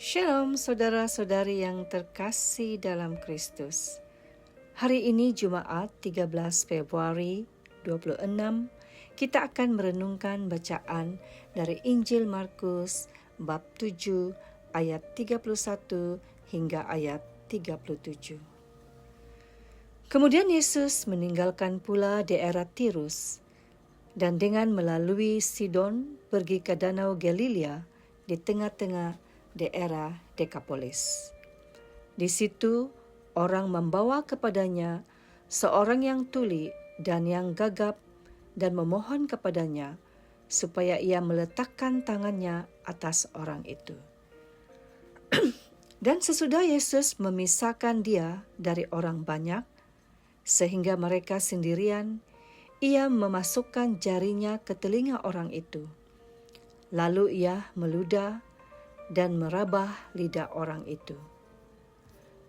Shalom saudara-saudari yang terkasih dalam Kristus. Hari ini Jumaat 13 Februari 26, kita akan merenungkan bacaan dari Injil Markus bab 7 ayat 31 hingga ayat 37. Kemudian Yesus meninggalkan pula daerah Tirus dan dengan melalui Sidon pergi ke Danau Galilea di tengah-tengah daerah Dekapolis. Di situ orang membawa kepadanya seorang yang tuli dan yang gagap dan memohon kepadanya supaya ia meletakkan tangannya atas orang itu. Dan sesudah Yesus memisahkan dia dari orang banyak, sehingga mereka sendirian, ia memasukkan jarinya ke telinga orang itu. Lalu ia meludah dan merabah lidah orang itu.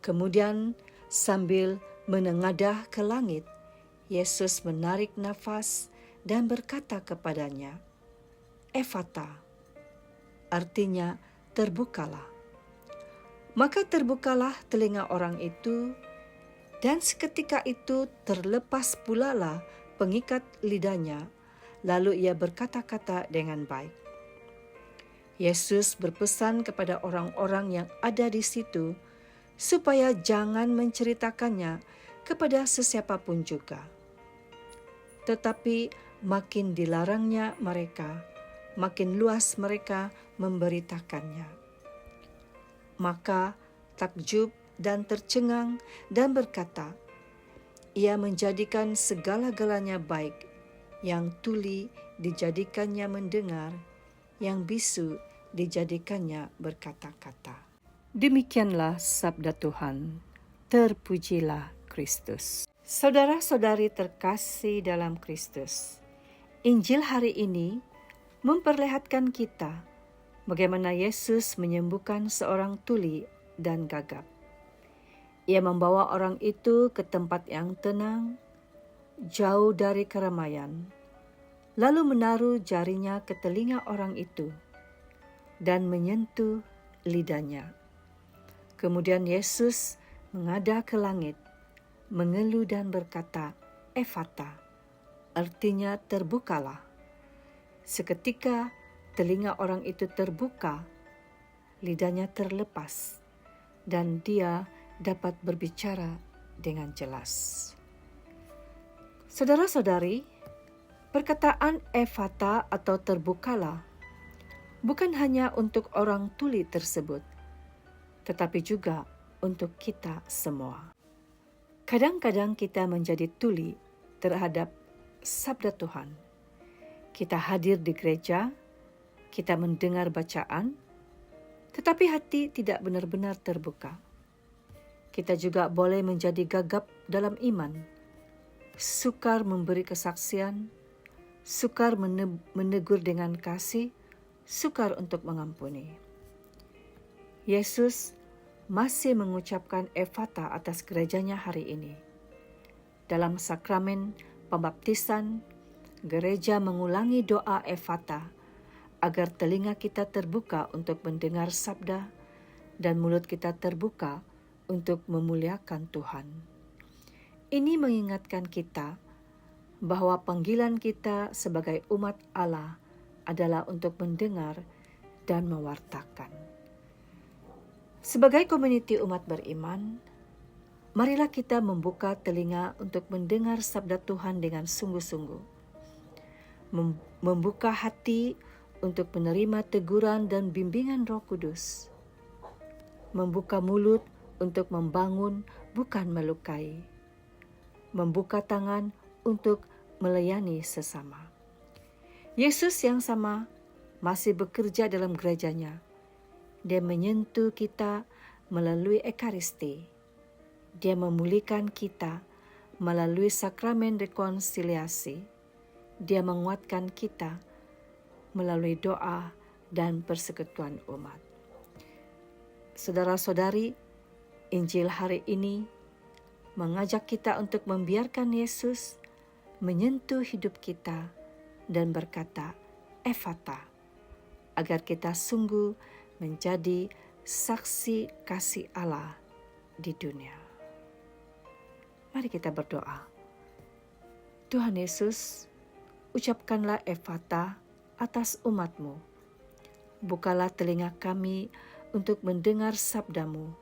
Kemudian sambil menengadah ke langit, Yesus menarik nafas dan berkata kepadanya, "Ephata," artinya terbukalah. Maka terbukalah telinga orang itu, dan seketika itu terlepas pula lah pengikat lidahnya, lalu ia berkata-kata dengan baik. Yesus berpesan kepada orang-orang yang ada di situ supaya jangan menceritakannya kepada sesiapapun juga. Tetapi makin dilarangnya mereka, makin luas mereka memberitakannya. Maka takjub dan tercengang dan berkata, "Ia menjadikan segala-galanya baik, yang tuli dijadikannya mendengar, yang bisu dijadikannya berkata-kata." Demikianlah sabda Tuhan. Terpujilah Kristus. Saudara-saudari terkasih dalam Kristus, Injil hari ini memperlihatkan kita bagaimana Yesus menyembuhkan seorang tuli dan gagap. Ia membawa orang itu ke tempat yang tenang, jauh dari keramaian, lalu menaruh jarinya ke telinga orang itu dan menyentuh lidahnya. Kemudian Yesus menghadap ke langit, mengeluh dan berkata, "Ephata," artinya terbukalah. Seketika telinga orang itu terbuka, lidahnya terlepas, dan dia dapat berbicara dengan jelas. Saudara-saudari, perkataan Ephata atau terbukalah bukan hanya untuk orang tuli tersebut, tetapi juga untuk kita semua. Kadang-kadang kita menjadi tuli terhadap sabda Tuhan. Kita hadir di gereja, kita mendengar bacaan, tetapi hati tidak benar-benar terbuka. Kita juga boleh menjadi gagap dalam iman, sukar memberi kesaksian, sukar menegur dengan kasih, sukar untuk mengampuni. Yesus masih mengucapkan Ephata atas gerejanya hari ini. Dalam sakramen pembaptisan, gereja mengulangi doa Ephata agar telinga kita terbuka untuk mendengar sabda dan mulut kita terbuka untuk memuliakan Tuhan. Ini mengingatkan kita bahwa panggilan kita sebagai umat Allah adalah untuk mendengar dan mewartakan. Sebagai komuniti umat beriman, marilah kita membuka telinga untuk mendengar sabda Tuhan dengan sungguh-sungguh. Membuka hati untuk menerima teguran dan bimbingan Roh Kudus. Membuka mulut untuk membangun, bukan melukai. Membuka tangan untuk melayani sesama. Yesus yang sama masih bekerja dalam gerejanya. Dia menyentuh kita melalui Ekaristi. Dia memulihkan kita melalui sakramen rekonsiliasi. Dia menguatkan kita melalui doa dan persekutuan umat. Saudara-saudari, Injil hari ini mengajak kita untuk membiarkan Yesus menyentuh hidup kita dan berkata, "Ephata," agar kita sungguh menjadi saksi kasih Allah di dunia. Mari kita berdoa. Tuhan Yesus, ucapkanlah Efata atas umat-Mu. Bukalah telinga kami untuk mendengar sabda-Mu.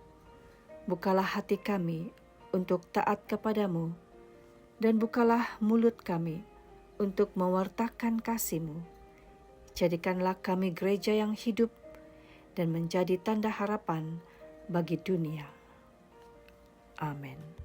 Bukalah hati kami untuk taat kepadamu, dan bukalah mulut kami untuk mewartakan kasih-Mu. Jadikanlah kami gereja yang hidup dan menjadi tanda harapan bagi dunia. Amin.